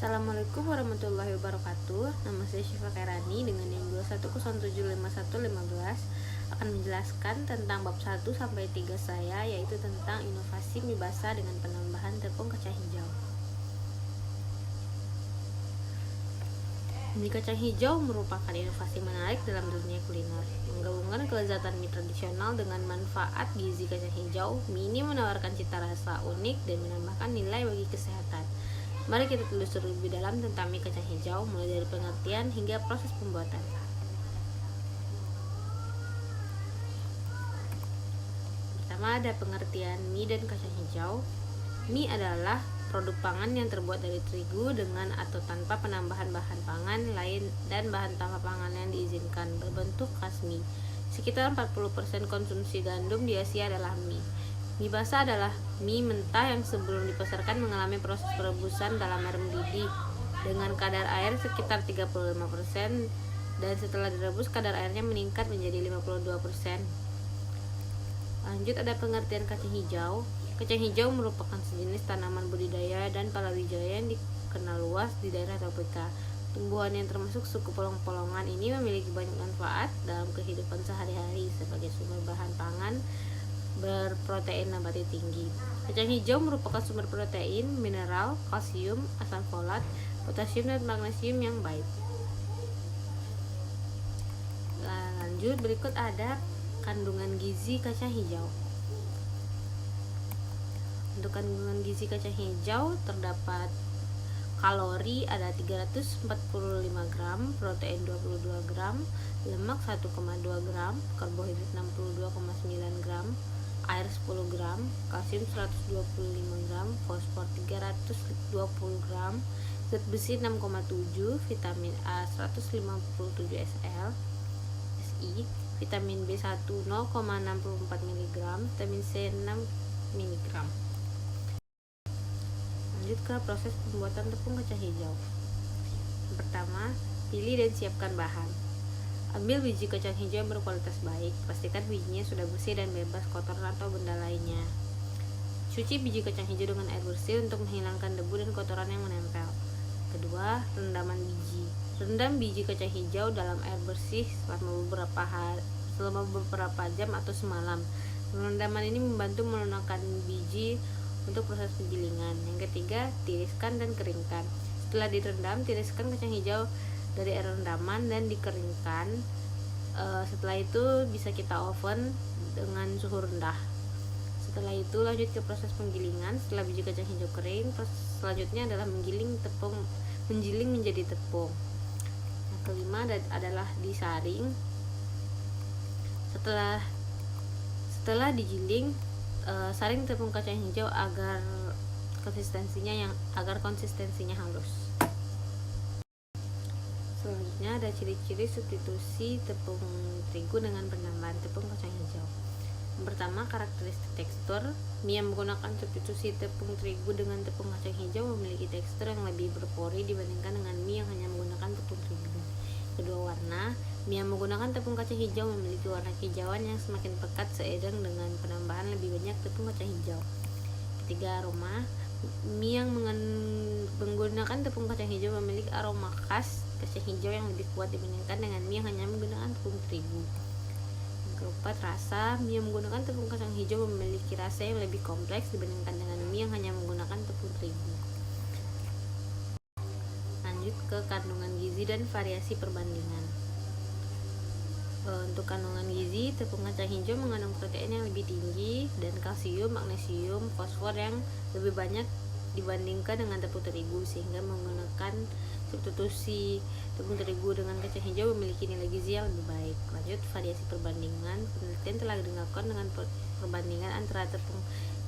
Assalamualaikum warahmatullahi wabarakatuh. Nama saya Syifa Kairani dengan NIM 210715115 akan menjelaskan tentang bab 1 sampai 3 saya, yaitu tentang inovasi mie basah dengan penambahan tepung kacang hijau. Mie kacang hijau merupakan inovasi menarik dalam dunia kuliner. Menggabungkan kelezatan mie tradisional dengan manfaat gizi kacang hijau, mie ini menawarkan cita rasa unik dan menambahkan nilai bagi kesehatan. Mari kita telusuri lebih dalam tentang mie kacang hijau, mulai dari pengertian hingga proses pembuatan. Pertama, ada pengertian mie dan kacang hijau. Mie adalah produk pangan yang terbuat dari terigu dengan atau tanpa penambahan bahan pangan lain dan bahan tambah pangan yang diizinkan, berbentuk khas mie. Sekitar 40% konsumsi gandum di Asia adalah mie. Mie basah adalah mie mentah yang sebelum dipasarkan mengalami proses perebusan dalam air mendidih dengan kadar air sekitar 35% dan setelah direbus kadar airnya meningkat menjadi 52%. Lanjut, ada pengertian kacang hijau. Kacang hijau merupakan sejenis tanaman budidaya dan palawija yang dikenal luas di daerah tropika. Tumbuhan yang termasuk suku polong-polongan ini memiliki banyak manfaat dalam kehidupan sehari-hari sebagai sumber bahan pangan berprotein nabati tinggi. Kacang hijau merupakan sumber protein, mineral, kalsium, asam folat, potasium dan magnesium yang baik. Lanjut, berikut ada kandungan gizi kacang hijau. Untuk kandungan gizi kacang hijau terdapat kalori ada 345 gram, protein 22 gram, lemak 1,2 gram, karbohidrat 62,9 gram, air 10 gram, kalsium 125 gram, fosfor 320 gram, zat besi 6,7, vitamin A 157 SI, vitamin B1 0,64 mg, vitamin C 6 mg. Lanjut ke proses pembuatan tepung kacang hijau. Yang pertama, pilih dan siapkan bahan. Ambil biji kacang hijau yang berkualitas baik, pastikan bijinya sudah bersih dan bebas kotoran atau benda lainnya. Cuci biji kacang hijau dengan air bersih untuk menghilangkan debu dan kotoran yang menempel. Kedua, rendaman biji. Rendam biji kacang hijau dalam air bersih selama beberapa jam atau semalam. Rendaman ini membantu melunakkan biji untuk proses penggilingan. Yang ketiga, tiriskan dan keringkan. Setelah direndam, tiriskan kacang hijau dari air rendaman dan dikeringkan. Setelah itu bisa kita oven dengan suhu rendah. Setelah itu lanjut ke proses penggilingan. Setelah biji kacang hijau kering, proses selanjutnya adalah mengiling menjadi tepung. Yang kelima adalah disaring. Setelah digiling, saring tepung kacang hijau agar konsistensinya halus. Selanjutnya ada ciri-ciri substitusi tepung terigu dengan penambahan tepung kacang hijau. Yang pertama, karakteristik tekstur. Mie yang menggunakan substitusi tepung terigu dengan tepung kacang hijau memiliki tekstur yang lebih berpori dibandingkan dengan mie yang hanya menggunakan tepung terigu. Kedua, warna. Mie yang menggunakan tepung kacang hijau memiliki warna kehijauan yang semakin pekat seiring dengan penambahan lebih banyak tepung kacang hijau. Ketiga, aroma. Mie yang menggunakan tepung kacang hijau memiliki aroma khas kacang hijau yang lebih kuat dibandingkan dengan mie yang hanya menggunakan tepung terigu. Yang keempat, rasa. Mie yang menggunakan tepung kacang hijau memiliki rasa yang lebih kompleks dibandingkan dengan mie yang hanya menggunakan tepung terigu. Lanjut ke kandungan gizi dan variasi perbandingan. Untuk kandungan gizi, tepung kacang hijau mengandung protein yang lebih tinggi dan kalsium, magnesium, fosfor yang lebih banyak dibandingkan dengan tepung terigu, sehingga menggunakan substitusi tepung terigu dengan kacang hijau memiliki nilai gizi yang lebih baik. Lanjut, variasi perbandingan. Penelitian telah dilakukan dengan perbandingan antara tepung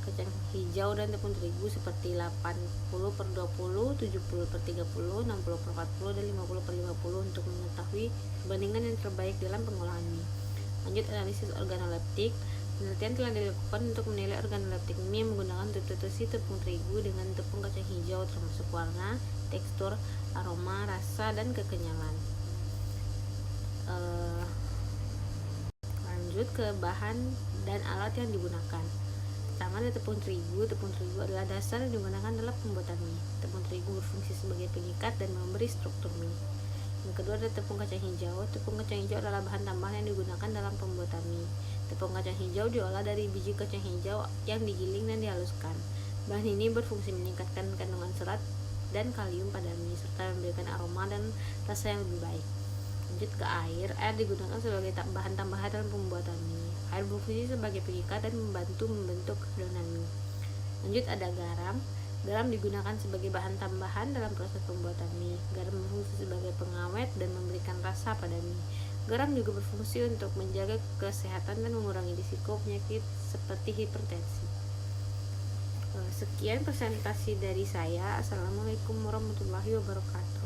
kacang hijau dan tepung terigu seperti 80/20, 70/30, 60/40, dan 50/50 untuk mengetahui perbandingan yang terbaik dalam pengolahan mie. Lanjut, analisis organoleptik. Penelitian telah dilakukan untuk menilai organoleptik mie menggunakan substitusi tepung terigu dengan tepung kacang hijau, termasuk warna, tekstur, aroma, rasa, dan kekenyalan. Lanjut ke bahan dan alat yang digunakan. pertama ada tepung terigu. Tepung terigu adalah dasar yang digunakan dalam pembuatan mie. Tepung terigu berfungsi sebagai pengikat dan memberi struktur mie. Yang kedua ada tepung kacang hijau. Tepung kacang hijau adalah bahan tambahan yang digunakan dalam pembuatan mie. Tepung kacang hijau diolah dari biji kacang hijau yang digiling dan dihaluskan. Bahan ini berfungsi meningkatkan kandungan serat dan kalium pada mie serta memberikan aroma dan rasa yang lebih baik. Lanjut ke air. Air digunakan sebagai bahan tambahan dalam pembuatan mie. Air berfungsi sebagai pengikat dan membantu membentuk adonan mie. Lanjut ada garam. Garam digunakan sebagai bahan tambahan dalam proses pembuatan mie. Garam berfungsi sebagai pengawet dan memberikan rasa pada mie. Garam juga berfungsi untuk menjaga kesehatan dan mengurangi risiko penyakit seperti hipertensi. Sekian presentasi dari saya. Assalamualaikum warahmatullahi wabarakatuh.